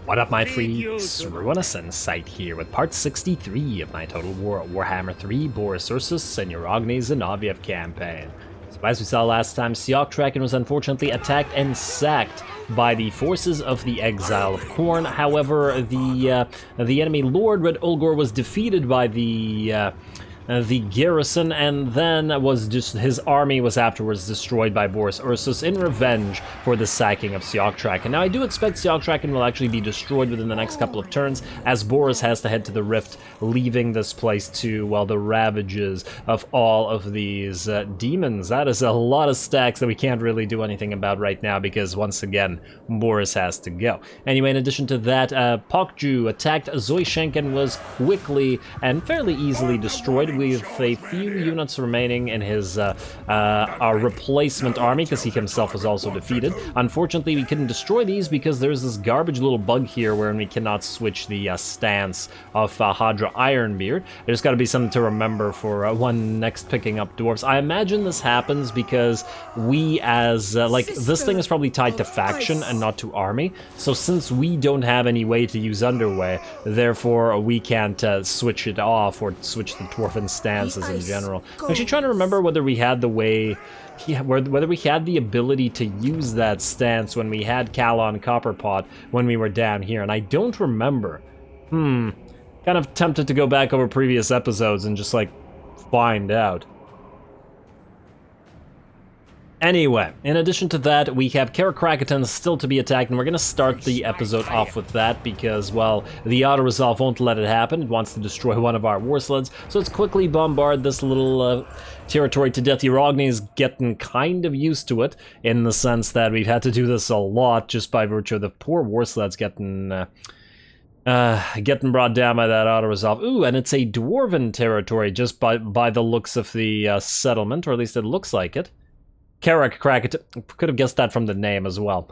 What up, my freaks? RuinousInsight here with part 63 of my Total Warhammer 3 Boris Ursus and Zanaviev campaign. So as we saw last time, Krakaton was unfortunately attacked and sacked by the forces of the Exile of Khorne. However, the enemy Lord Red Ulgor was defeated by the garrison, and then his army was afterwards destroyed by Boris Ursus in revenge for the sacking of Krakaton. Now, I do expect Krakaton will actually be destroyed within the next couple of turns, as Boris has to head to the Rift, leaving this place to, well, the ravages of all of these demons. That is a lot of stacks that we can't really do anything about right now, because, once again, Boris has to go. Anyway, in addition to that, Pokju attacked Zoishenk and was quickly and fairly easily destroyed, with a few units remaining in his our replacement army, because he himself was also defeated. Unfortunately, we couldn't destroy these because there's this garbage little bug here wherein we cannot switch the stance of Hadra Ironbeard. There's got to be something to remember for when next picking up dwarves. I imagine this happens because we as, this thing is probably tied to faction and not to army, so since we don't have any way to use Underway, therefore we can't switch it off or switch the dwarven stances in general. I'm actually trying to remember whether we had the way, whether we had the ability to use that stance when we had Kalon Copperpot when we were down here, and I don't remember. Kind of tempted to go back over previous episodes and just, find out. Anyway, in addition to that, we have Krakaton still to be attacked, and we're going to start the episode off with that because, well, the auto-resolve won't let it happen. It wants to destroy one of our war sleds, so let's quickly bombard this little territory to death. Uragni is getting kind of used to it, in the sense that we've had to do this a lot just by virtue of the poor war sleds getting brought down by that auto-resolve. Ooh, and it's a dwarven territory just by the looks of the settlement, or at least it looks like it. Krakaton, could have guessed that from the name as well.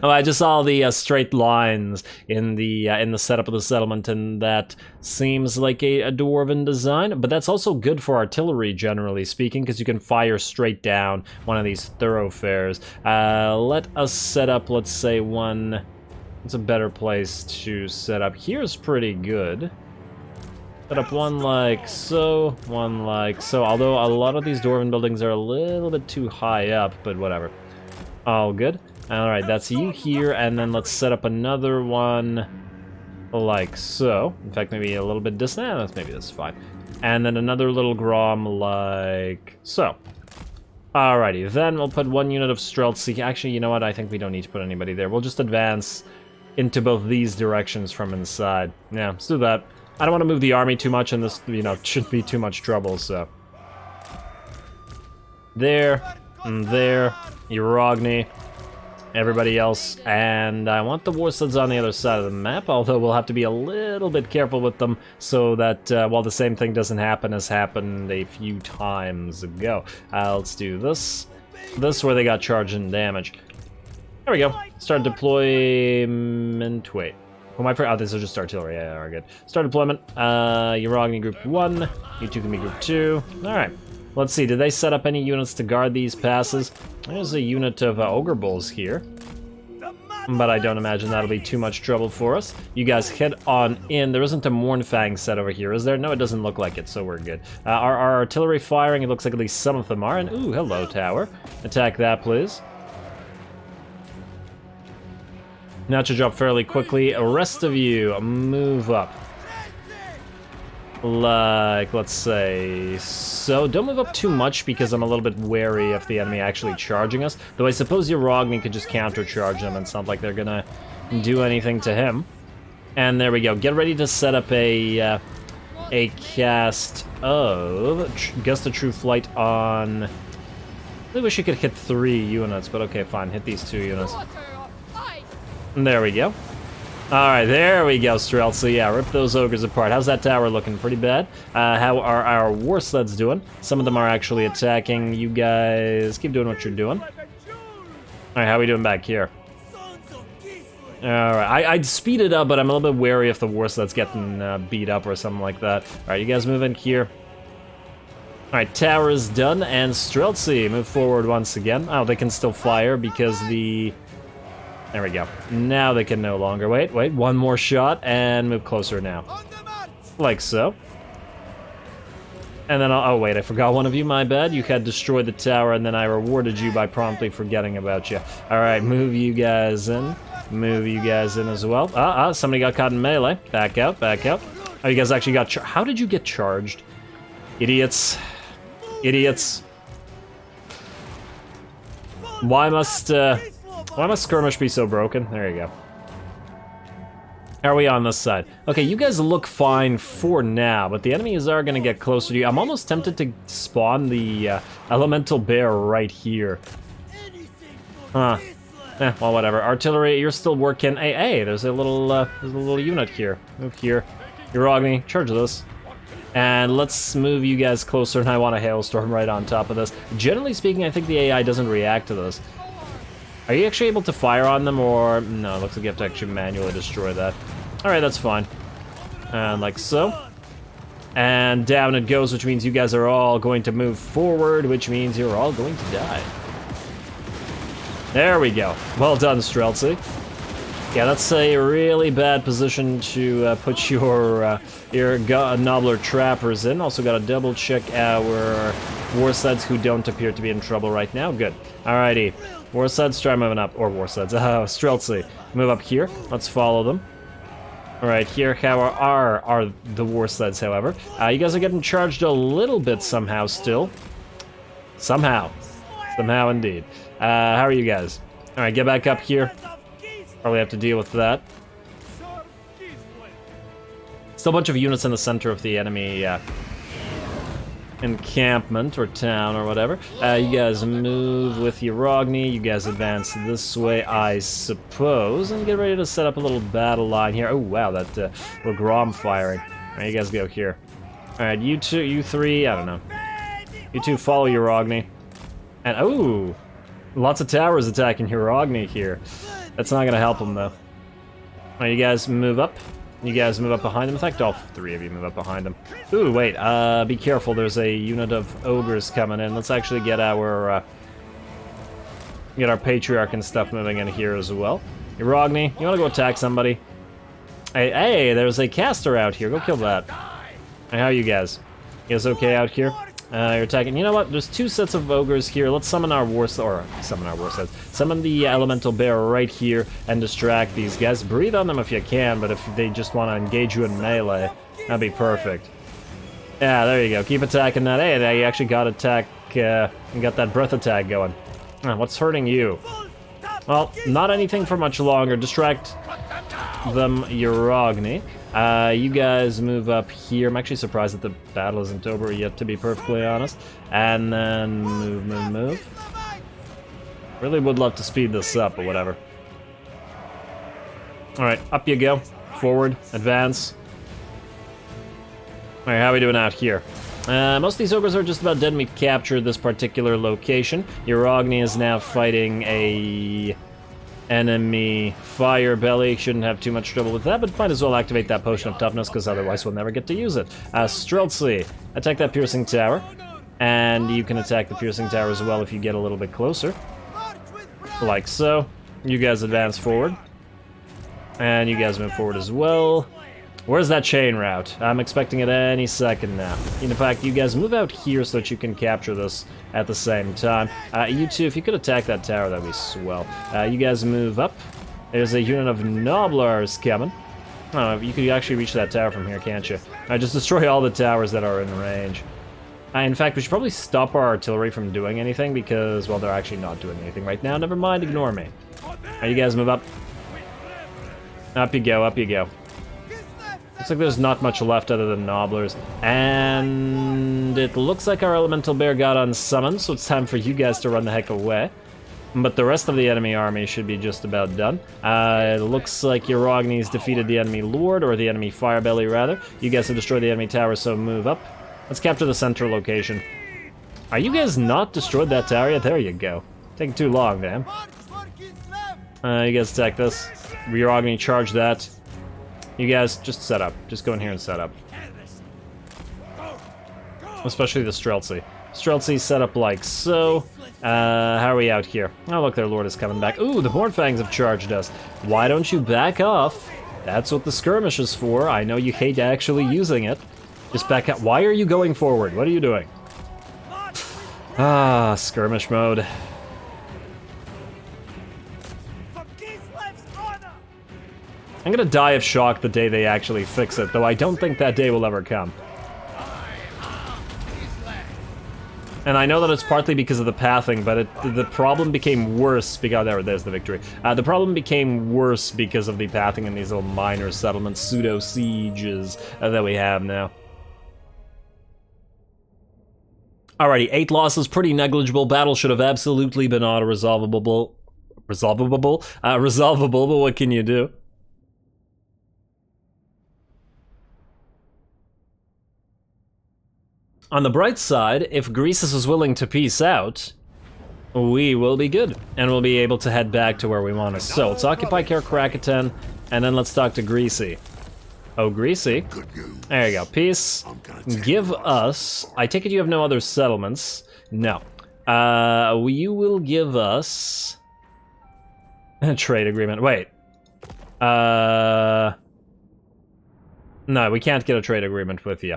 Oh, I just saw the straight lines in the setup of the settlement, and that seems like a dwarven design. But that's also good for artillery, generally speaking, because you can fire straight down one of these thoroughfares. Let us set up, let's say, one. What's a better place to set up? Here's pretty good. Set up one like so, one like so, although a lot of these dwarven buildings are a little bit too high up, but whatever. All good. Alright, that's you here, and then let's set up another one like so. In fact, maybe a little bit distant. Maybe that's fine. And then another little Grom like so. Alrighty, then we'll put one unit of Streltsy. Actually, you know what? I think we don't need to put anybody there. We'll just advance into both these directions from inside. Yeah, let's do that. I don't want to move the army too much, and this, shouldn't be too much trouble, so. There, and there, Uragni, everybody else, and I want the war sleds on the other side of the map, although we'll have to be a little bit careful with them so that, while the same thing doesn't happen as happened a few times ago. Let's do this. This where they got charged and damaged. There we go. Start deployment. Wait. Oh, this is just artillery. Yeah, we're good. Start deployment. Uragni group 1. You two can be group 2. Alright. Let's see. Did they set up any units to guard these passes? There's a unit of Ogre Bulls here. But I don't imagine that'll be too much trouble for us. You guys head on in. There isn't a Mournfang set over here, is there? No, it doesn't look like it, so we're good. Our artillery firing, it looks like at least some of them are. And, ooh, hello, tower. Attack that, please. Now to drop fairly quickly. The rest of you, move up. Like, let's say, so don't move up too much because I'm a little bit wary of the enemy actually charging us. Though I suppose Uragni could just counter-charge them, and it's not like they're gonna do anything to him. And there we go. Get ready to set up a cast of Gust of True Flight on. I really wish you could hit 3 units, but okay, fine. Hit these 2 units. There we go. Alright, there we go, Streltsy. Yeah, rip those ogres apart. How's that tower looking? Pretty bad. How are our war sleds doing? Some of them are actually attacking. You guys keep doing what you're doing. Alright, how are we doing back here? Alright, I'd speed it up, but I'm a little bit wary if the war sled's getting beat up or something like that. Alright, you guys move in here. Alright, tower is done, and Streltsy, move forward once again. Oh, they can still fire because the There we go. Now they can no longer wait. One more shot and move closer now. Like so. And then oh wait, I forgot one of you, my bad. You had destroyed the tower and then I rewarded you by promptly forgetting about you. Alright, move you guys in. Move you guys in as well. Somebody got caught in melee. Back out, back out. Oh, you guys actually got how did you get charged? Idiots. Idiots. Why must skirmish be so broken? There you go. How are we on this side? Okay, you guys look fine for now, but the enemies are gonna get closer to you. I'm almost tempted to spawn the elemental bear right here. Huh. Well, whatever. Artillery, you're still working. Hey, there's a little unit here. Move here. Uragni, charge this. And let's move you guys closer, and I want a hailstorm right on top of this. Generally speaking, I think the AI doesn't react to this. Are you actually able to fire on them, or... No, it looks like you have to actually manually destroy that. Alright, that's fine. And like so. And down it goes, which means you guys are all going to move forward, which means you're all going to die. There we go. Well done, Streltsy. Yeah, that's a really bad position to put your Nobbler Trappers in. Also got to double check our Warsuds who don't appear to be in trouble right now. Good. Alrighty. Warsuds, try moving up. Or Warsuds. Streltsy. Move up here. Let's follow them. Alright, here how are the Warsuds, however. You guys are getting charged a little bit somehow still. Somehow. Somehow indeed. How are you guys? Alright, get back up here. Probably have to deal with that. Still a bunch of units in the center of the enemy encampment or town or whatever. You guys move with Uragni. You guys advance this way, I suppose, and get ready to set up a little battle line here. Oh wow, that little Grom firing. Alright, you guys go here. Alright, you two, you three, I don't know. You two follow Uragni. And oh, lots of towers attacking Uragni here. That's not gonna help him though. Alright, you guys move up. You guys move up behind him. In fact, all three of you move up behind him. Ooh, wait, be careful. There's a unit of ogres coming in. Let's actually get our Patriarch and stuff moving in here as well. Uragni, you wanna go attack somebody? Hey, there's a caster out here. Go kill that. Hey, how are you guys? You guys okay out here? You're attacking. You know what? There's two sets of ogres here. Let's summon our Summon the elemental bear right here and distract these guys. Breathe on them if you can, but if they just want to engage you in melee, that'd be perfect. Yeah, there you go. Keep attacking that. Hey, they actually got attack. And got that breath attack going. What's hurting you? Well, not anything for much longer. Distract them, Uragni. You guys move up here. I'm actually surprised that the battle isn't over yet, to be perfectly honest. And then move. Really would love to speed this up, but whatever. Alright, up you go. Forward, advance. Alright, how are we doing out here? Most of these ogres are just about dead, and we've captured this particular location. Uragni is now fighting a enemy fire belly. Shouldn't have too much trouble with that, but might as well activate that potion of toughness, because otherwise we'll never get to use it. Streltsy, attack that piercing tower. And you can attack the piercing tower as well if you get a little bit closer. Like so. You guys advance forward. And you guys move forward as well. Where's that chain route? I'm expecting it any second now. In fact, you guys move out here so that you can capture this at the same time. You two, if you could attack that tower, that'd be swell. You guys move up. There's a unit of Nobblers coming. Oh, you could actually reach that tower from here, can't you? Just destroy all the towers that are in range. In fact, we should probably stop our artillery from doing anything because, well, they're actually not doing anything right now. Never mind, ignore me. You guys move up. Up you go, up you go. Looks like there's not much left other than Nobblers. And it looks like our elemental bear got unsummoned, so it's time for you guys to run the heck away. But the rest of the enemy army should be just about done. It looks like Uragni's defeated the enemy lord, or the enemy firebelly rather. You guys have destroyed the enemy tower, so move up. Let's capture the center location. Are you guys not destroyed that tower yet? There you go. Taking too long, damn. You guys attack this. Uragni, charge that. You guys, just set up. Just go in here and set up. Especially the Streltsy. Streltsy set up like so. How are we out here? Oh, look, their lord is coming back. Ooh, the Bornfangs have charged us. Why don't you back off? That's what the skirmish is for. I know you hate actually using it. Just back up. Why are you going forward? What are you doing? Ah, skirmish mode. I'm gonna die of shock the day they actually fix it, though I don't think that day will ever come. And I know that it's partly because of the pathing, but the problem became worse because... there's the victory. The problem became worse because of the pathing in these little minor settlements, pseudo-sieges that we have now. Alrighty, 8 losses, pretty negligible. Battle should have absolutely been auto-resolvable. Resolvable, but what can you do? On the bright side, if Greasus is willing to peace out, we will be good, and we'll be able to head back to where we want to. So, let's occupy Krakaton, and then let's talk to Greasy. Oh, Greasy. There you go. Peace. Give us... I take it you have no other settlements. No. You will give us... a trade agreement. Wait. No, we can't get a trade agreement with you.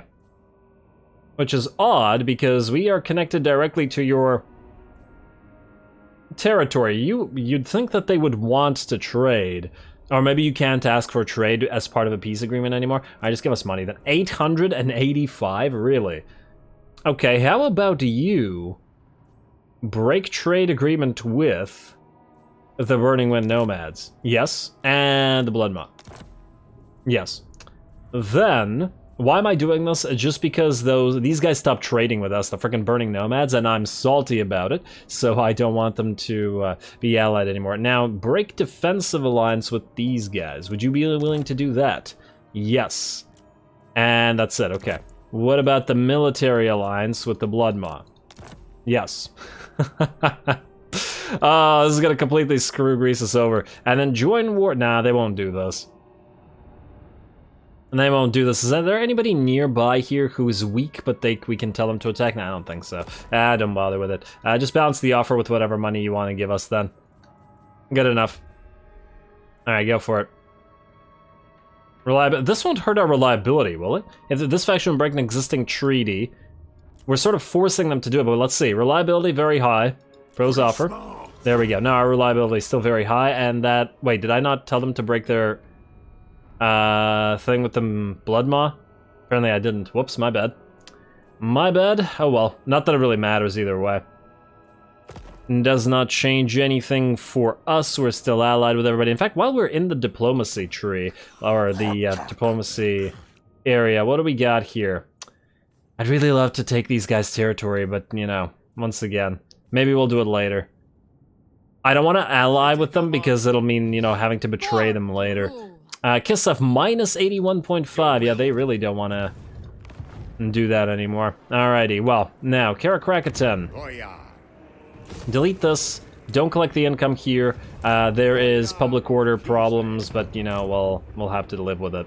Which is odd, because we are connected directly to your territory. You'd think that they would want to trade. Or maybe you can't ask for trade as part of a peace agreement anymore. Alright, just give us money then. 885? Really? Okay, how about you break trade agreement with the Burning Wind Nomads? Yes. And the Bloodmaw. Yes. Then... why am I doing this? Just because these guys stopped trading with us, the freaking Burning Nomads, and I'm salty about it, so I don't want them to be allied anymore. Now, break defensive alliance with these guys. Would you be willing to do that? Yes. And that's it, okay. What about the military alliance with the Bloodmaw? Yes. Oh, this is gonna completely screw Greasus over. And then join war... nah, they won't do this. And they won't do this. Is there anybody nearby here who is weak, but we can tell them to attack? No, I don't think so. Don't bother with it. Just balance the offer with whatever money you want to give us then. Good enough. Alright, go for it. This won't hurt our reliability, will it? If this faction will break an existing treaty, we're sort of forcing them to do it, but let's see. Reliability, very high. Pros offer. There we go. No, our reliability is still very high, and that... wait, did I not tell them to break their... thing with the Bloodmaw? Apparently I didn't. Whoops, my bad. My bad. Oh well. Not that it really matters either way. Does not change anything for us. We're still allied with everybody. In fact, while we're in the diplomacy tree, or the diplomacy area, what do we got here? I'd really love to take these guys' territory, but, you know, once again, maybe we'll do it later. I don't want to ally with them because it'll mean, you know, having to betray them later. Kislev minus 81.5. Yeah, they really don't want to do that anymore. Alrighty, well, now, Krakaton. Delete this. Don't collect the income here. There is public order problems, but, you know, we'll have to live with it.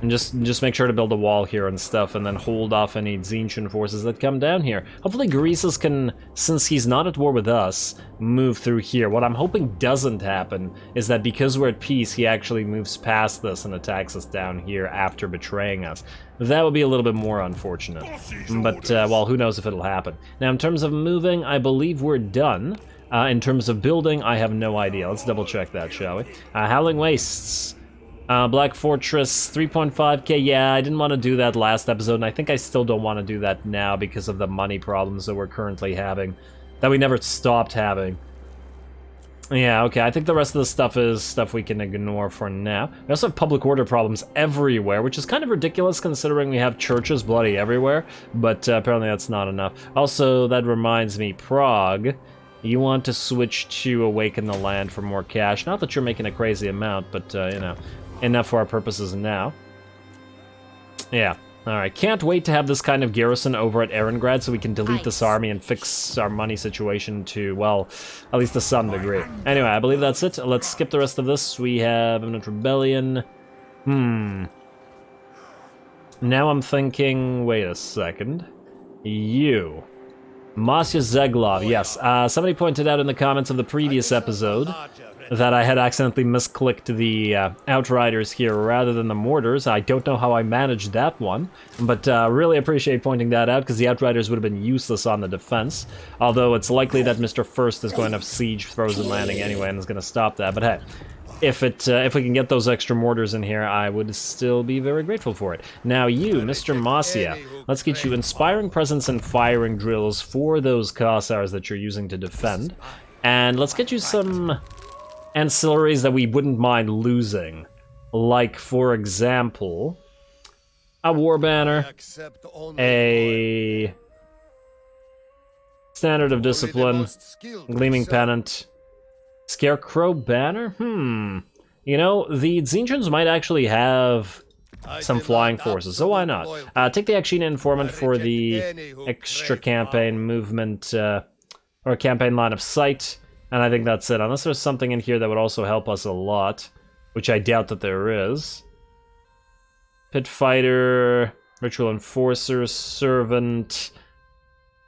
And just make sure to build a wall here and stuff, and then hold off any Tzeentch forces that come down here. Hopefully Greasus can, since he's not at war with us, move through here. What I'm hoping doesn't happen is that because we're at peace, he actually moves past this and attacks us down here after betraying us. That would be a little bit more unfortunate. But, well, who knows if it'll happen. Now, in terms of moving, I believe we're done. In terms of building, I have no idea. Let's double check that, shall we? Howling Wastes. Black Fortress, 3.5k, yeah, I didn't want to do that last episode, and I think I still don't want to do that now because of the money problems that we're currently having, that we never stopped having. Yeah, okay, I think the rest of the stuff is stuff we can ignore for now. We also have public order problems everywhere, which is kind of ridiculous considering we have churches bloody everywhere, but apparently that's not enough. Also, that reminds me, Prague, you want to switch to Awaken the Land for more cash. Not that you're making a crazy amount, but, you know, enough for our purposes now. Yeah, alright. Can't wait to have this kind of garrison over at Erengrad so we can delete this army and fix our money situation to, well, at least to some degree. Anyway, I believe that's it. Let's skip the rest of this. We have Imminent Rebellion. Now I'm thinking, wait a second. You. Masya Zeglov, yes. Somebody pointed out in the comments of the previous episode that I had accidentally misclicked the Outriders here rather than the Mortars. I don't know how I managed that one, but really appreciate pointing that out, because the Outriders would have been useless on the defense. Although it's likely that Mr. First is going to siege Frozen Landing anyway and is going to stop that. But hey, if we can get those extra mortars in here, I would still be very grateful for it. Now you, Mr. Masya, let's get you Inspiring Presence and Firing Drills for those Cossars that you're using to defend. And let's get you some ancillaries that we wouldn't mind losing. Like, for example, a War Banner, a Standard of Discipline, Gleaming Pennant, Scarecrow Banner? You know, the Tzeentch might actually have some flying forces, so why not? Take the Akshina Informant for the extra campaign movement, or campaign line of sight, and I think that's it. Unless there's something in here that would also help us a lot, which I doubt that there is. Pit Fighter, Ritual Enforcer, Servant.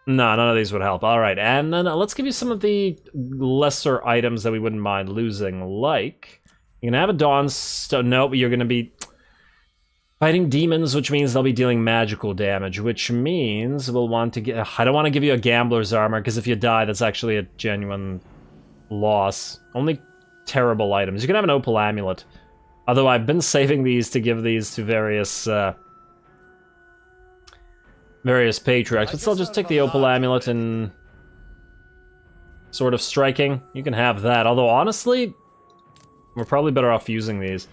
No, none of these would help. Alright, and then let's give you some of the lesser items that we wouldn't mind losing, like... You're gonna have a Dawnstone. Nope, you're gonna be fighting demons, which means they'll be dealing magical damage, which means we'll want to get... I don't want to give you a Gambler's Armor, because if you die, that's actually a genuine loss. Only terrible items. You can have an Opal Amulet. Although I've been saving these to give these to various Patriarchs, but still just take the Opal Amulet and... Sword of Striking. You can have that, although honestly... We're probably better off using these.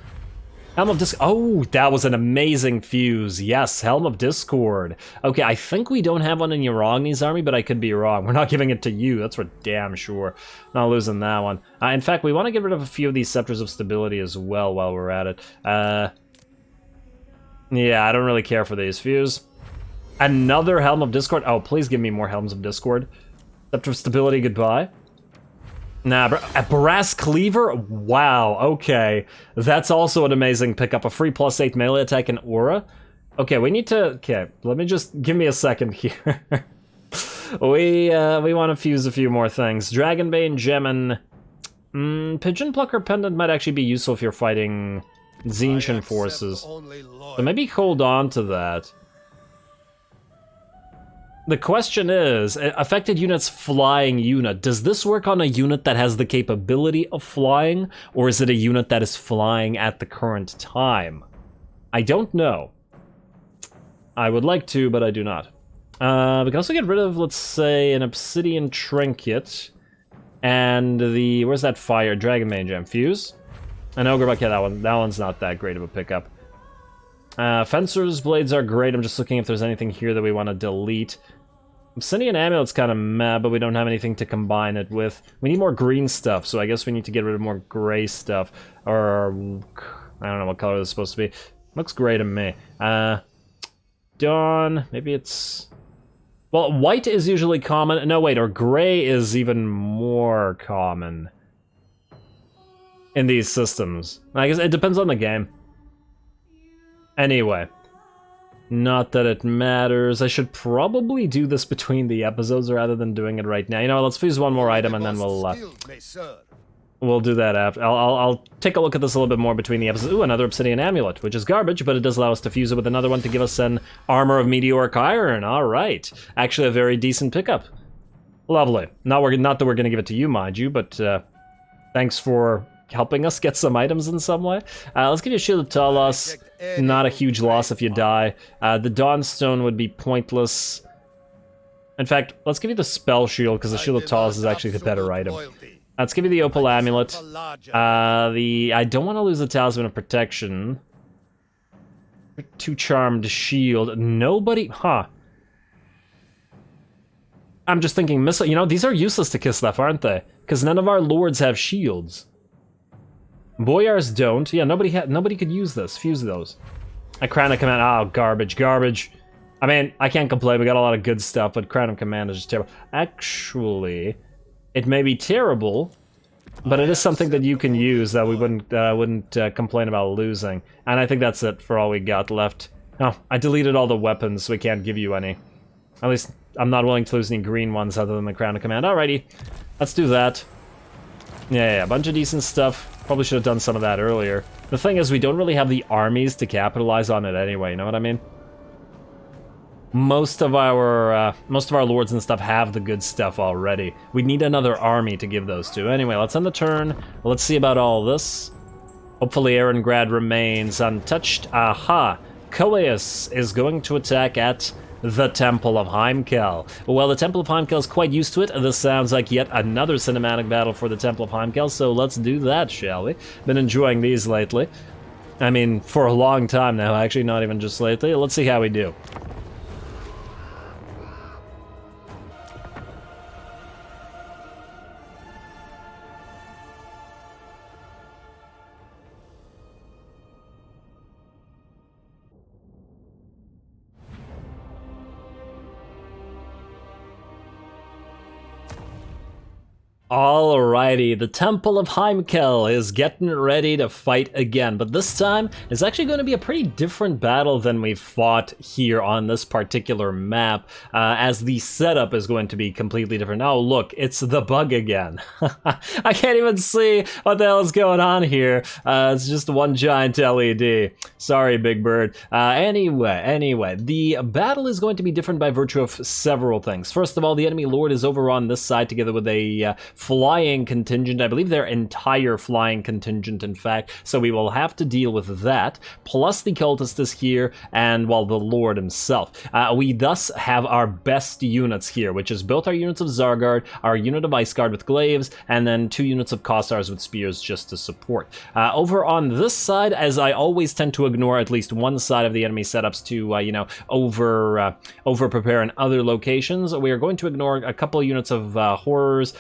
Helm of Discord. Oh, that was an amazing fuse. Yes, Helm of Discord. Okay, I think we don't have one in Uragni's army, but I could be wrong. We're not giving it to you, that's for damn sure. Not losing that one. In fact, we want to get rid of a few of these Scepters of Stability as well while we're at it. Yeah, I don't really care for these. Fuse. Another Helm of Discord. Oh, please give me more Helms of Discord. Scepter of Stability, goodbye. Nah, a Brass Cleaver? Wow, okay. That's also an amazing pickup. A free +8 melee attack and aura. Okay, we need to... Okay, let me just... Give me a second here. we want to fuse a few more things. Dragonbane, Gemin... Pigeon Plucker Pendant might actually be useful if you're fighting Tzeentch forces. So maybe hold on to that. The question is, affected units flying unit. Does this work on a unit that has the capability of flying, or is it a unit that is flying at the current time? I don't know. I would like to, but I do not. We can also get rid of, let's say, an Obsidian Trinket, and the... Where's that fire? Dragonbane Gem. Fuse? An Ogre Buck, yeah, that one's not that great of a pickup. Fencer's Blades are great. I'm just looking if there's anything here that we want to delete. Obsidian Amulet's kind of meh, but we don't have anything to combine it with. We need more green stuff, so I guess we need to get rid of more gray stuff. Or, I don't know what color this is supposed to be. Looks gray to me. Dawn, maybe it's... Well, white is usually common. No, wait, or gray is even more common in these systems. I guess it depends on the game. Anyway. Not that it matters. I should probably do this between the episodes rather than doing it right now. You know, let's fuse one more item and then we'll do that after. I'll take a look at this a little bit more between the episodes. Ooh, another Obsidian Amulet, which is garbage, but it does allow us to fuse it with another one to give us an Armor of Meteoric Iron. All right. Actually, a very decent pickup. Lovely. Not that we're going to give it to you, mind you, but thanks for helping us get some items in some way. Let's give you a Shield of Talos. Not a huge loss if you die. The Dawnstone would be pointless. In fact, let's give you the Spell Shield, because the Shield of Talos is actually the better item. Let's give you the Opal Amulet. I don't want to lose the Talisman of Protection. 2 Charmed Shield. Nobody... Huh. I'm just thinking, missile... You know, these are useless to Kislev, aren't they? Because none of our lords have shields. Boyars don't. Yeah, nobody could use this. Fuse those. A Crown of Command. Oh, garbage. I mean, I can't complain. We got a lot of good stuff, but Crown of Command is just terrible. Actually, it may be terrible, but it is something that you can use that we wouldn't complain about losing. And I think that's it for all we got left. Oh, I deleted all the weapons, so we can't give you any. At least I'm not willing to lose any green ones other than the Crown of Command. Alrighty, let's do that. Yeah, a bunch of decent stuff. Probably should have done some of that earlier. The thing is, we don't really have the armies to capitalize on it anyway, you know what I mean? Most of our lords and stuff have the good stuff already. We need another army to give those to. Anyway, let's end the turn. Let's see about all this. Hopefully Erengrad remains untouched. Aha! Coeus is going to attack at the Temple of Heimkel. Well, the Temple of Heimkel is quite used to it. This sounds like yet another cinematic battle for the Temple of Heimkel, so let's do that, shall we? Been enjoying these lately. I mean, for a long time now, actually, not even just lately. Let's see how we do. Alrighty, the Temple of Heimkel is getting ready to fight again, but this time is actually going to be a pretty different battle than we've fought here on this particular map, as the setup is going to be completely different. Oh look, it's the bug again. I can't even see what the hell is going on here. It's just one giant LED. Sorry, Big Bird. Anyway, the battle is going to be different by virtue of several things. First of all, the enemy lord is over on this side together with a flying contingent. I believe their entire flying contingent, in fact, so we will have to deal with that, plus the cultist is here, and, well, the lord himself. We thus have our best units here, which is both our units of Zargard, our unit of Ice Guard with glaives, and then 2 units of Kossars with spears just to support. Over on this side, as I always tend to ignore at least one side of the enemy setups to, you know, over-prepare in other locations, we are going to ignore a couple of units of Horrors,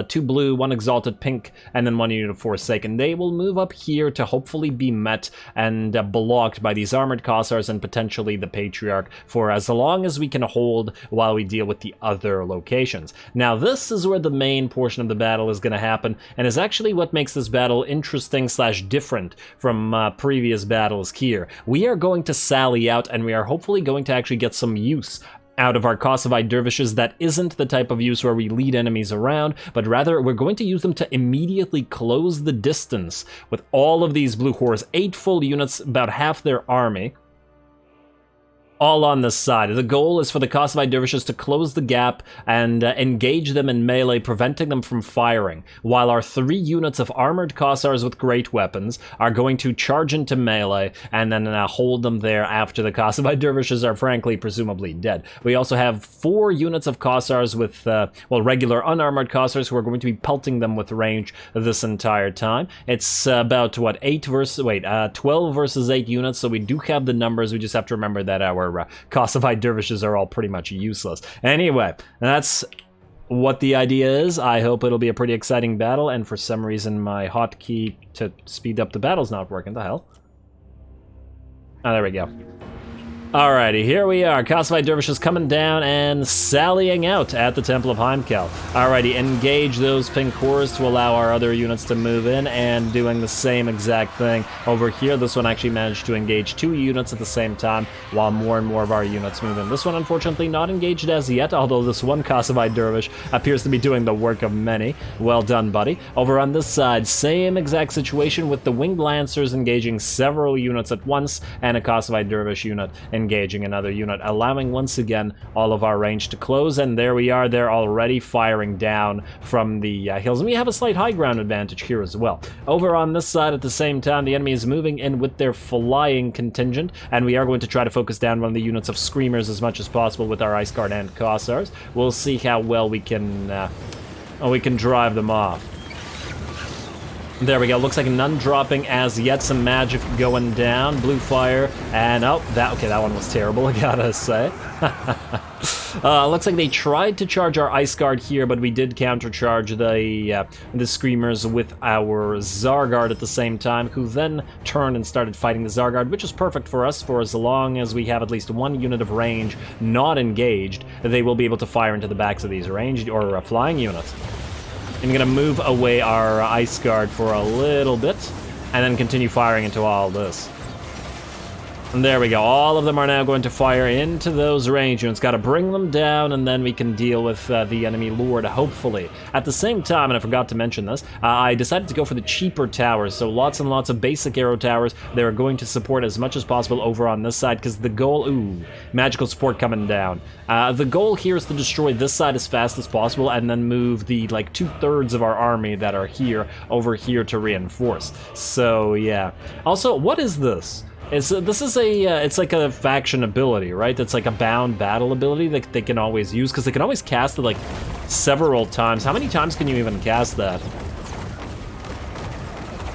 2 blue, 1 exalted pink, and then 1 unit of Forsaken. They will move up here to hopefully be met and blocked by these armored Kossars and potentially the Patriarch for as long as we can hold while we deal with the other locations. Now this is where the main portion of the battle is going to happen, and is actually what makes this battle interesting / different from previous battles here. We are going to sally out, and we are hopefully going to actually get some use out of our Kossovite dervishes that isn't the type of use where we lead enemies around, but rather we're going to use them to immediately close the distance with all of these blue horrors, 8 full units, about half their army, all on this side. The goal is for the Kossovite dervishes to close the gap and engage them in melee, preventing them from firing, while our 3 units of armored Kossars with great weapons are going to charge into melee and then hold them there after the Kossovite dervishes are frankly presumably dead. We also have 4 units of Kossars with, well, regular unarmored Kossars who are going to be pelting them with range this entire time. It's about, what, 12 versus 8 units, so we do have the numbers. We just have to remember that our Kossovite dervishes are all pretty much useless. Anyway, that's what the idea is. I hope it'll be a pretty exciting battle, and for some reason my hotkey to speed up the battle's not working. The hell? Oh, there we go. Alrighty, here we are. Kossovite dervishes coming down and sallying out at the Temple of Heimkel. Alrighty, engage those pink horrors to allow our other units to move in, and doing the same exact thing over here. This one actually managed to engage 2 units at the same time, while more and more of our units move in. This one, unfortunately, not engaged as yet, although this one Kossovite dervish appears to be doing the work of many. Well done, buddy. Over on this side, same exact situation with the Winged Lancers engaging several units at once, and a Kossovite dervish unit engaging another unit, allowing once again all of our range to close. And there we are, they're already firing down from the hills, and we have a slight high ground advantage here as well. Over on this side at the same time, the enemy is moving in with their flying contingent, and we are going to try to focus down one of the units of Screamers as much as possible with our Ice Guard and Kossars. We'll see how well we can drive them off. There we go. Looks like none dropping as yet. Some magic going down. Blue fire. And, oh, that one was terrible, I gotta say. Looks like they tried to charge our Ice Guard here, but we did countercharge the Screamers with our Zargard at the same time, who then turned and started fighting the Zargard, which is perfect for us, for as long as we have at least 1 unit of range not engaged, they will be able to fire into the backs of these ranged or flying units. I'm going to move away our Ice Guard for a little bit, and then continue firing into all this. And there we go, all of them are now going to fire into those range units. Got to bring them down, and then we can deal with the enemy lord, hopefully. At the same time, and I forgot to mention this, I decided to go for the cheaper towers, so lots and lots of basic arrow towers. They're going to support as much as possible over on this side, because the goal, ooh, magical support coming down. The goal here is to destroy this side as fast as possible, and then move the, like, 2/3 of our army that are here over here to reinforce. So, yeah. Also, what is this? This is it's like a faction ability, right? It's like a bound battle ability that they can always use, because they can always cast it like several times. How many times can you even cast that?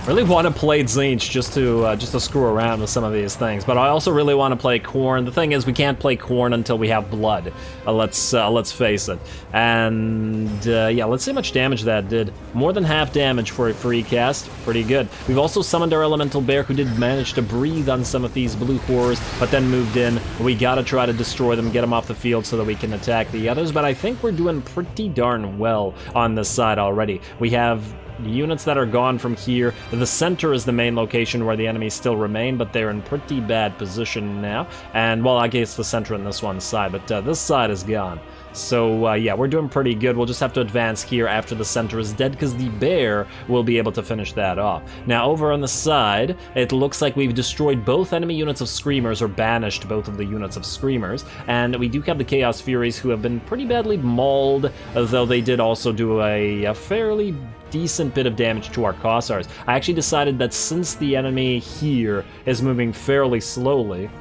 Really want to play Tzeentch just to screw around with some of these things, but I also really want to play Khorne. The thing is, we can't play Khorne until we have blood. Let's face it. And yeah, let's see how much damage that did. More than half damage for a free cast. Pretty good. We've also summoned our elemental bear, who did manage to breathe on some of these blue horrors, but then moved in. We gotta try to destroy them, get them off the field so that we can attack the others. But I think we're doing pretty darn well on this side already. We have units that are gone from here. The center is the main location where the enemies still remain, but they're in pretty bad position now. And, well, I guess the center on this one side, but this side is gone. So, yeah, we're doing pretty good. We'll just have to advance here after the center is dead, because the bear will be able to finish that off. Now, over on the side, it looks like we've destroyed both enemy units of Screamers, or banished both of the units of Screamers, and we do have the Chaos Furies, who have been pretty badly mauled, though they did also do a fairly decent bit of damage to our Kossars. I actually decided that since the enemy here is moving fairly slowly,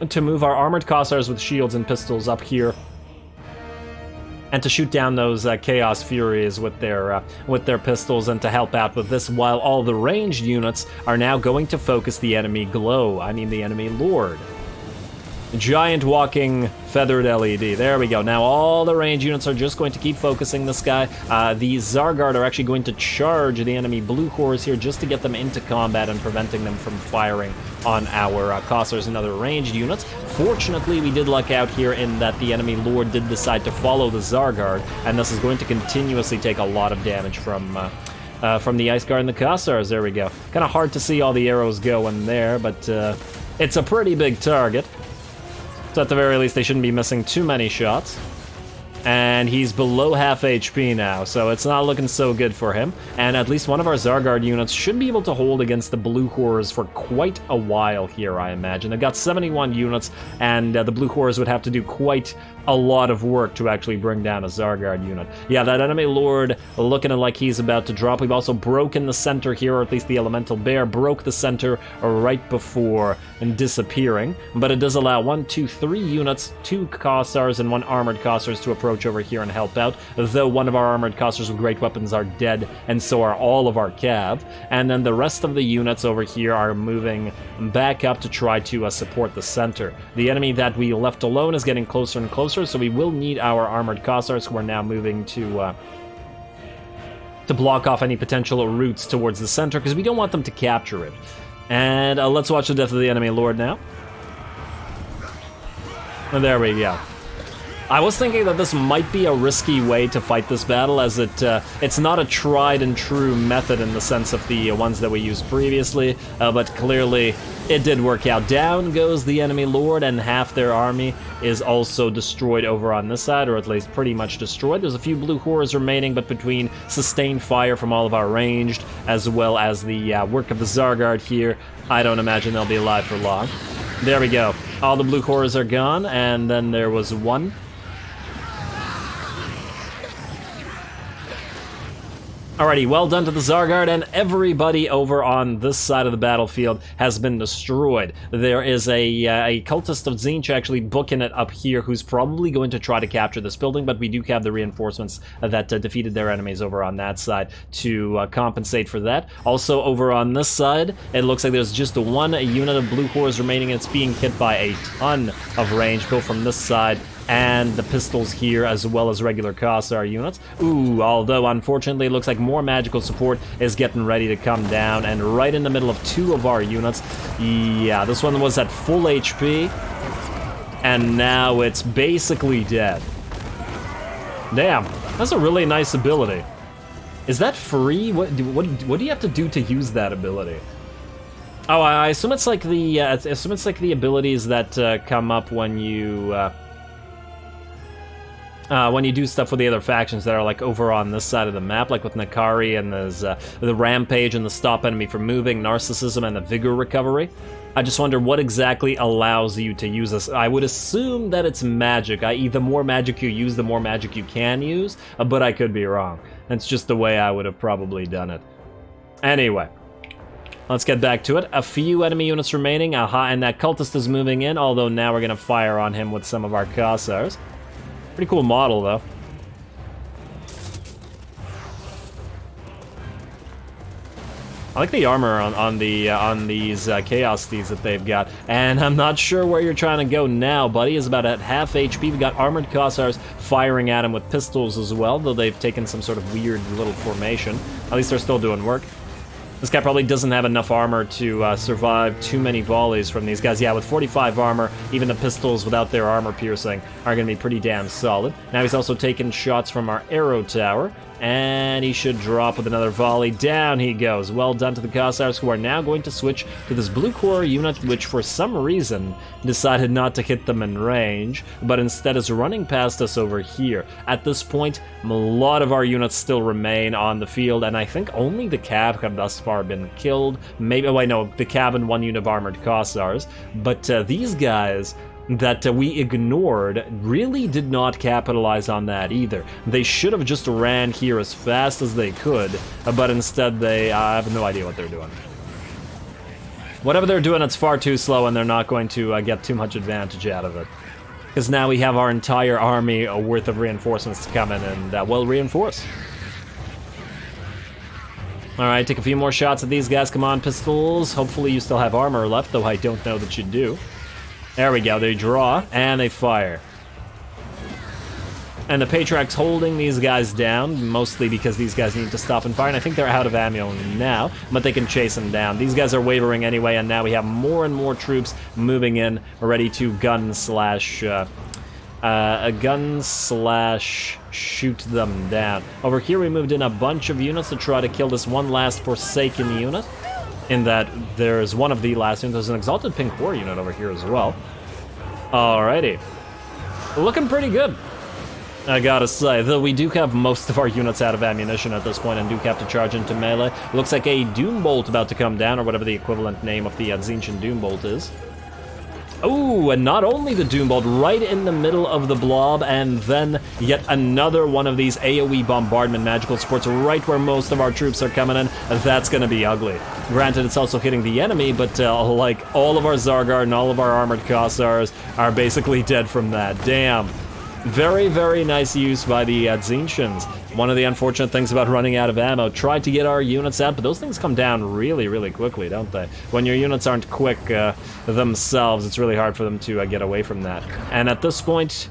to move our armored Kossars with shields and pistols up here, and to shoot down those Chaos Furies with their pistols, and to help out with this, while all the ranged units are now going to focus the enemy the enemy lord. Giant walking feathered LED. There we go. Now all the range units are just going to keep focusing this guy. The Zargard are actually going to charge the enemy blue horrors here, just to get them into combat and preventing them from firing on our Kossars and other ranged units. Fortunately, we did luck out here in that the enemy lord did decide to follow the Zargard, and this is going to continuously take a lot of damage from the Ice Guard and the Kossars. There we go. Kind of hard to see all the arrows going there, but it's a pretty big target. So at the very least, they shouldn't be missing too many shots. And he's below half HP now, so it's not looking so good for him. And at least one of our Zargard units should be able to hold against the blue horrors for quite a while here, I imagine. They've got 71 units, and the blue horrors would have to do quite a lot of work to actually bring down a Zargard unit. Yeah, that enemy lord looking like he's about to drop. We've also broken the center here, or at least the elemental bear broke the center right before disappearing. But it does allow 1, 2, 3 units, 2 Kossars and 1 armored Kossars to approach over here and help out, though one of our armored Kossars with great weapons are dead, and so are all of our cav. And then the rest of the units over here are moving back up to try to support the center. The enemy that we left alone is getting closer and closer, so we will need our armored Kossars, who are now moving to block off any potential routes towards the center, because we don't want them to capture it. And let's watch the death of the enemy lord now. And there we go. I was thinking that this might be a risky way to fight this battle, as it's not a tried and true method in the sense of the ones that we used previously, but clearly it did work out. Down goes the enemy lord, and half their army is also destroyed over on this side, or at least pretty much destroyed. There's a few blue horrors remaining, but between sustained fire from all of our ranged, as well as the work of the Zargard here, I don't imagine they'll be alive for long. There we go. All the blue horrors are gone, and then there was one. Alrighty, well done to the Zargard, and everybody over on this side of the battlefield has been destroyed. There is a cultist of Tzeentch actually booking it up here, who's probably going to try to capture this building, but we do have the reinforcements that defeated their enemies over on that side to compensate for that. Also, over on this side, it looks like there's just one unit of blue horrors remaining, and it's being hit by a ton of range, both from this side and the pistols here, as well as regular Kossar units. Ooh, although unfortunately it looks like more magical support is getting ready to come down, and right in the middle of 2 of our units. Yeah, this one was at full HP, and now it's basically dead. Damn, that's a really nice ability. Is that free? What do you have to do to use that ability? Oh, I assume it's like the abilities that come up when you do stuff with the other factions that are like over on this side of the map, like with Nakari, and there's the Rampage and the Stop Enemy from Moving, Narcissism, and the Vigor Recovery. I just wonder what exactly allows you to use this. I would assume that it's magic, i.e. the more magic you use, the more magic you can use, but I could be wrong. That's just the way I would have probably done it. Anyway. Let's get back to it. A few enemy units remaining. Aha, and that cultist is moving in, although now we're gonna fire on him with some of our Kossars. Pretty cool model, though. I like the armor on these Chaos Thieves that they've got, and I'm not sure where you're trying to go now, buddy. Is about at half HP. We got armored Kossars firing at him with pistols as well, though they've taken some sort of weird little formation. At least they're still doing work. This guy probably doesn't have enough armor to survive too many volleys from these guys. Yeah, with 45 armor, even the pistols without their armor piercing are going to be pretty damn solid. Now he's also taking shots from our arrow tower, and he should drop with another volley. Down he goes. Well done to the Kossars, who are now going to switch to this blue core unit, which for some reason decided not to hit them in range, but instead is running past us over here. At this point, a lot of our units still remain on the field, and I think only the Cav have thus far been killed. Maybe, oh wait, no, the Cav and one unit of armored Kossars, but these guys that we ignored really did not capitalize on that either. They should have just ran here as fast as they could, but instead they, I have no idea what they're doing. Whatever they're doing, it's far too slow, and they're not going to get too much advantage out of it. Because now we have our entire army worth of reinforcements to come in and, well, reinforce. Alright, take a few more shots at these guys. Come on, pistols. Hopefully you still have armor left, though I don't know that you do. There we go, they draw, and they fire. And the Patriarch's holding these guys down, mostly because these guys need to stop and fire, and I think they're out of ammo now, but they can chase them down. These guys are wavering anyway, and now we have more and more troops moving in, ready to gun slash shoot them down. Over here we moved in a bunch of units to try to kill this one last Forsaken unit. In that there's one of the last units. There's an Exalted Pink War unit over here as well. Alrighty. Looking pretty good, I gotta say. Though we do have most of our units out of ammunition at this point and do have to charge into melee. Looks like a Doombolt about to come down, or whatever the equivalent name of the Tzeentch Doombolt is. Oh, and not only the Doombolt, right in the middle of the blob, and then yet another one of these AoE bombardment magical supports right where most of our troops are coming in. That's gonna be ugly. Granted, it's also hitting the enemy, but like all of our Zargard and all of our armored Kossars are basically dead from that. Damn. Very, very nice use by the Tzeentchans. One of the unfortunate things about running out of ammo, tried to get our units out, but those things come down really, really quickly, don't they? When your units aren't quick themselves, it's really hard for them to get away from that. And at this point,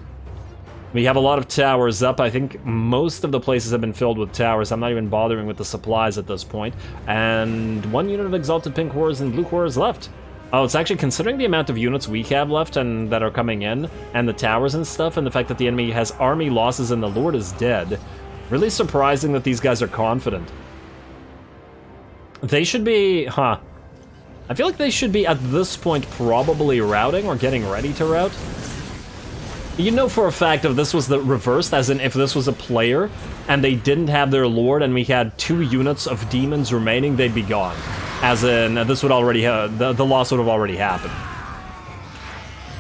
we have a lot of towers up. I think most of the places have been filled with towers. I'm not even bothering with the supplies at this point. And one unit of Exalted Pink Horrors and Blue Horrors left. Oh, it's actually, considering the amount of units we have left and that are coming in, and the towers and stuff, and the fact that the enemy has army losses and the Lord is dead, really surprising that these guys are confident. They should be, I feel like they should be, at this point, probably routing or getting ready to rout. You know for a fact if this was the reversed, as in if this was a player, and they didn't have their Lord, and we had 2 units of demons remaining, they'd be gone. As in, this would already have, the loss would have already happened.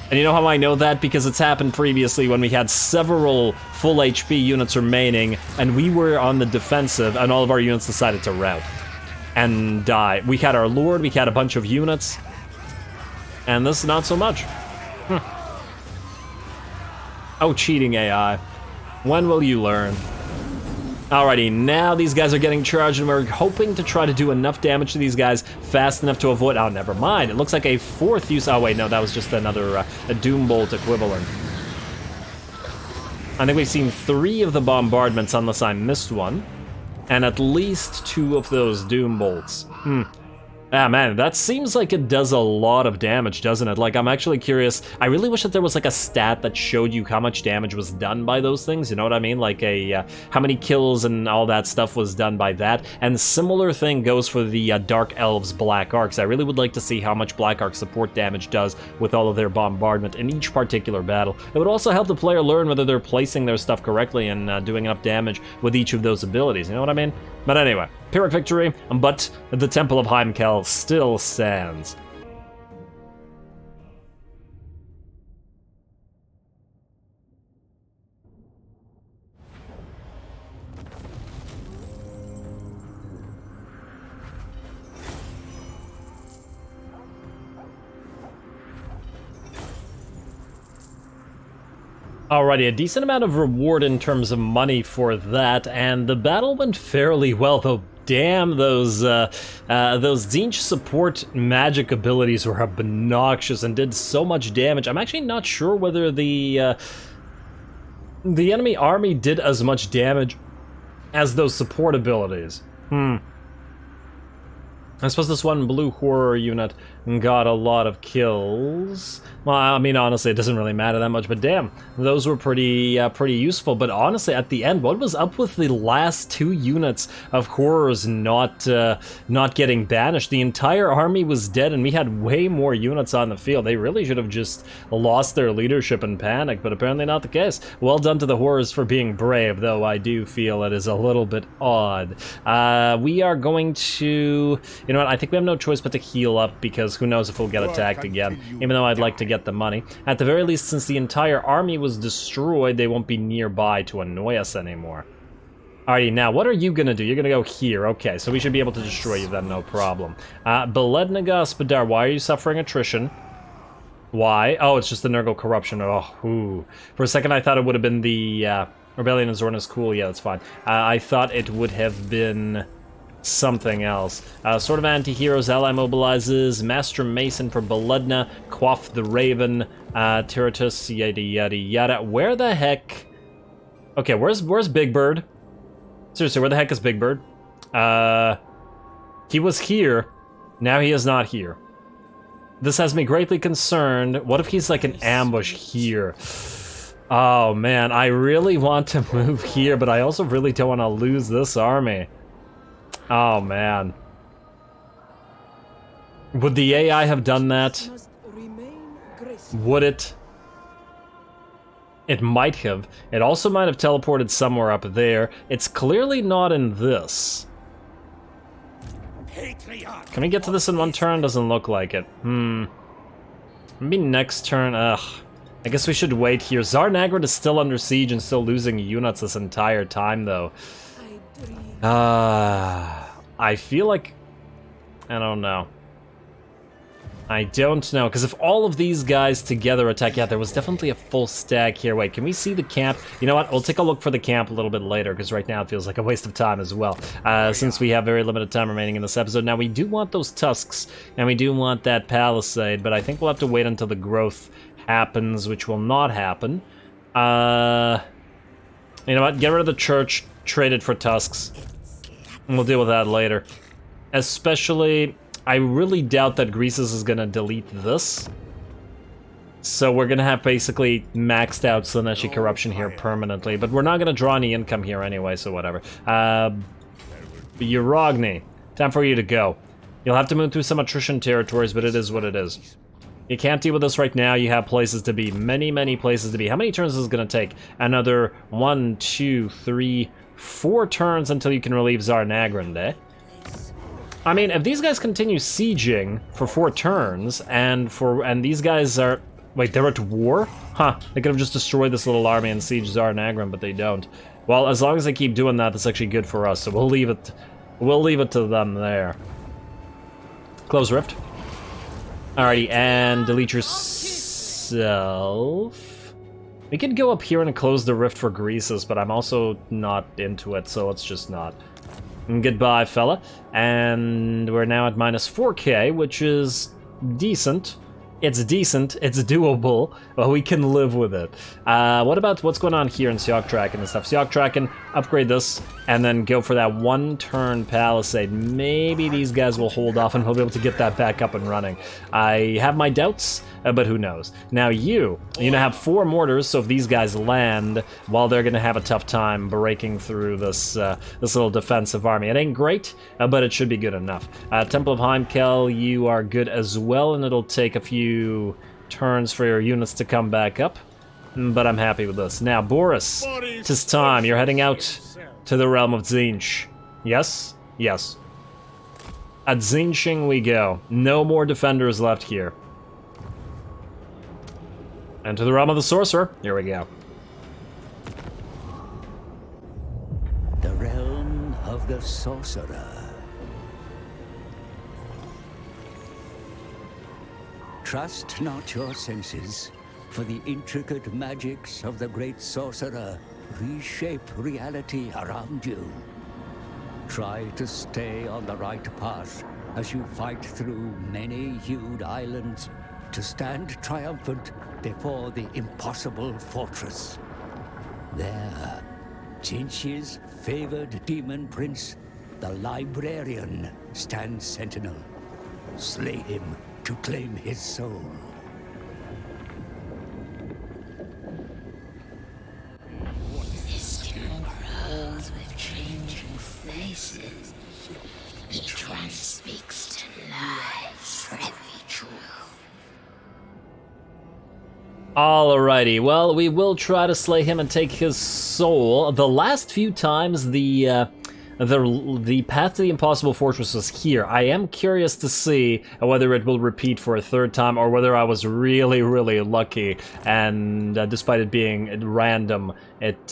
And you know how I know that? Because it's happened previously when we had several full HP units remaining, and we were on the defensive, and all of our units decided to rout. And die. We had our Lord, we had a bunch of units, and this not so much. Oh, cheating AI. When will you learn? Alrighty, now these guys are getting charged, and we're hoping to try to do enough damage to these guys fast enough to avoid... Oh, never mind. It looks like a 4th use... Oh, wait, no, that was just another a Doombolt equivalent. I think we've seen 3 of the bombardments, unless I missed one. And at least 2 of those Doombolts. Ah man, that seems like it does a lot of damage, doesn't it? Like, I'm actually curious. I really wish that there was like a stat that showed you how much damage was done by those things, you know what I mean? Like how many kills and all that stuff was done by that. And similar thing goes for the Dark Elves Black Arcs. I really would like to see how much Black Arc support damage does with all of their bombardment in each particular battle. It would also help the player learn whether they're placing their stuff correctly and doing enough damage with each of those abilities, you know what I mean? But anyway, Pyrrhic victory, but the Temple of Heimkel still stands. Alrighty, a decent amount of reward in terms of money for that, and the battle went fairly well, though. Damn, those Tzeentch support magic abilities were obnoxious and did so much damage. I'm actually not sure whether the enemy army did as much damage as those support abilities. I suppose this one blue horror unit got a lot of kills. Well, I mean, honestly, it doesn't really matter that much, but damn, those were pretty useful. But honestly, at the end, what was up with the last 2 units of horrors not getting banished? The entire army was dead, and we had way more units on the field. They really should have just lost their leadership and panicked, but apparently not the case. Well done to the horrors for being brave, though I do feel it is a little bit odd. We are going to... You know what, I think we have no choice but to heal up, because who knows if we'll get attacked again, even though I'd like to get the money. At the very least, since the entire army was destroyed, they won't be nearby to annoy us anymore. Alrighty, now, what are you gonna do? You're gonna go here. Okay, so we should be able to destroy you then, no problem. Belednaga Spadar, why are you suffering attrition? Why? Oh, it's just the Nurgle corruption. Oh, ooh. For a second, I thought it would have been the Rebellion of Zorn is cool. Yeah, that's fine. I thought it would have been... something else. Sword of Anti-Heroes, ally mobilizes, Master Mason for Beledna, Quaff the Raven, Tiratus, yada yada yada. Where the heck? Okay, where's Big Bird? Seriously, where the heck is Big Bird? He was here, now he is not here. This has me greatly concerned. What if he's like an ambush here? Oh man, I really want to move here, but I also really don't want to lose this army. Oh man. Would the AI have done that? Would it? It might have. It also might have teleported somewhere up there. It's clearly not in this. Can we get to this in one turn? Doesn't look like it. Maybe next turn. Ugh. I guess we should wait here. Tsar Nagrid is still under siege and still losing units this entire time, though. I feel like... I don't know. I don't know, because if all of these guys together attack... Yeah, there was definitely a full stack here. Wait, can we see the camp? You know what? We'll take a look for the camp a little bit later, because right now it feels like a waste of time as well, since we have very limited time remaining in this episode. Now, we do want those tusks, and we do want that palisade, but I think we'll have to wait until the growth happens, which will not happen. You know what? Get rid of the church, trade it for tusks. And we'll deal with that later. Especially, I really doubt that Greases is gonna delete this. So we're gonna have basically maxed out Slaneshi Corruption here permanently, but we're not gonna draw any income here anyway, so whatever. Urogny, time for you to go. You'll have to move through some attrition territories, but it is what it is. You can't deal with this right now. You have places to be. Many, many places to be. How many turns is this gonna take? Another 1, 2, 3, 4 turns until you can relieve Tsar Nagrind, eh? I mean, if these guys continue sieging for 4 turns, and these guys are... Wait, they're at war? Huh, they could have just destroyed this little army and siege Tsar Nagrind, but they don't. Well, as long as they keep doing that, that's actually good for us, so we'll leave it to them there. Close Rift. Alrighty, and delete yourself. We could go up here and close the rift for Greases, but I'm also not into it, so let's just not. And goodbye, fella. And we're now at minus 4k, which is decent. It's decent, it's doable, but we can live with it. What about what's going on here in Sioktraken and stuff? Sioktraken, upgrade this, and then go for that one-turn palisade. Maybe these guys will hold off and we'll be able to get that back up and running. I have my doubts, but who knows. Now you're gonna have 4 mortars, so if these guys land, well, they're gonna have a tough time breaking through this this little defensive army. It ain't great, but it should be good enough. Temple of Heimkel, you are good as well, and it'll take a few turns for your units to come back up, but I'm happy with this. Now, Boris, tis time. You're heading out to the realm of Tzeentch. Yes? Yes. At Tzeentching we go. No more defenders left here. And to the realm of the sorcerer. Here we go. The realm of the sorcerer. Trust not your senses, for the intricate magics of the great sorcerer reshape reality around you. Try to stay on the right path as you fight through many-hued islands to stand triumphant before the impossible fortress. There, Tzeentch's favored demon prince, the librarian, stands sentinel. Slay him to claim his soul. This tomb grows with changing faces. Each one speaks to lies for every truth. Alrighty, well, we will try to slay him and take his soul. The last few times the path to the impossible fortress was here. I am curious to see whether it will repeat for a 3rd time or whether I was really, really lucky and despite it being random, it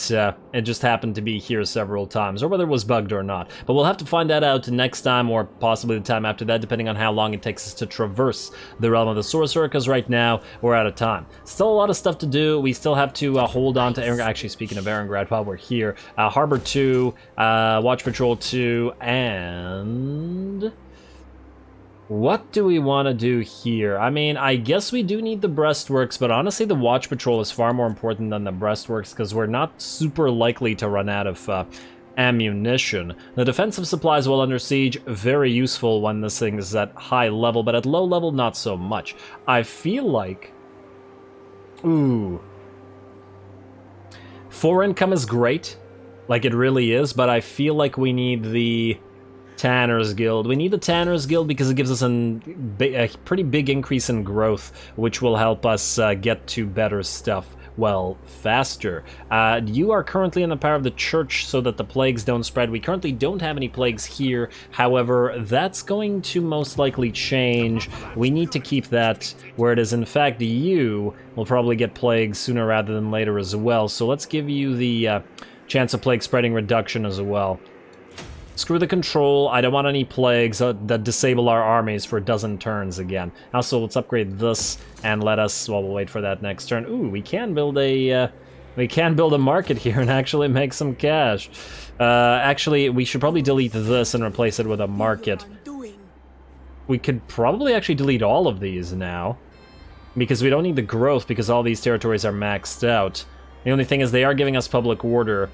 just happened to be here several times, or whether it was bugged or not. But we'll have to find that out next time, or possibly the time after that, depending on how long it takes us to traverse the realm of the sorcerer, because right now we're out of time. Still a lot of stuff to do. We still have to hold on to actually, speaking of Erengrad, while we're here, Harbor 2, Watch Patrol 2, and what do we want to do here? I mean, I guess we do need the breastworks, but honestly the Watch Patrol is far more important than the breastworks because we're not super likely to run out of ammunition. The defensive supplies while under siege, very useful when this thing is at high level, but at low level, not so much. I feel like... Ooh. 4 income is great, like it really is, but I feel like we need the Tanner's Guild. We need the Tanner's Guild because it gives us a pretty big increase in growth, which will help us get to better stuff, well, faster. You are currently in the power of the church so that the plagues don't spread. We currently don't have any plagues here, however, that's going to most likely change. We need to keep that where it is. In fact, you will probably get plagues sooner rather than later as well, so let's give you the chance of plague spreading reduction as well. Screw the control. I don't want any plagues that disable our armies for a dozen turns again. Also, let's upgrade this and let us, well, we'll wait for that next turn. Ooh, we can build a market here and actually make some cash. Actually, we should probably delete this and replace it with a market. We could probably actually delete all of these now, because we don't need the growth because all these territories are maxed out. The only thing is they are giving us public order,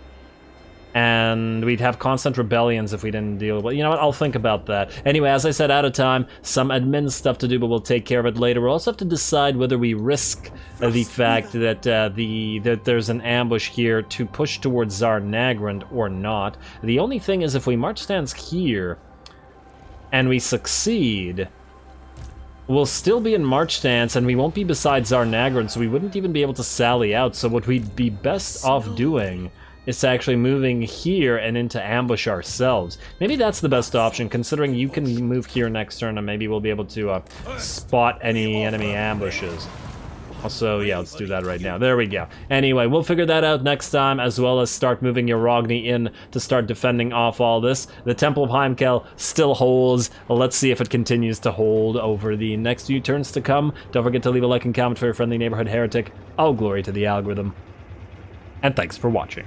and we'd have constant rebellions if we didn't deal with it. You know what, I'll think about that. Anyway, as I said, out of time, some admin stuff to do, but we'll take care of it later. We'll also have to decide whether we risk the fact that that there's an ambush here to push towards Tsar Nagrand or not. The only thing is if we march stance here and we succeed, we'll still be in march stance and we won't be beside Tsar Nagrand, so we wouldn't even be able to sally out. So what we'd be best off doing is to actually moving here and into ambush ourselves. Maybe that's the best option, considering you can move here next turn and maybe we'll be able to spot any enemy ambushes. Also, yeah, let's do that right now. There we go. Anyway, we'll figure that out next time, as well as start moving Yarogni in to start defending off all this. The Temple of Heimkel still holds. Let's see if it continues to hold over the next few turns to come. Don't forget to leave a like and comment for your friendly neighborhood heretic. All glory to the algorithm. And thanks for watching.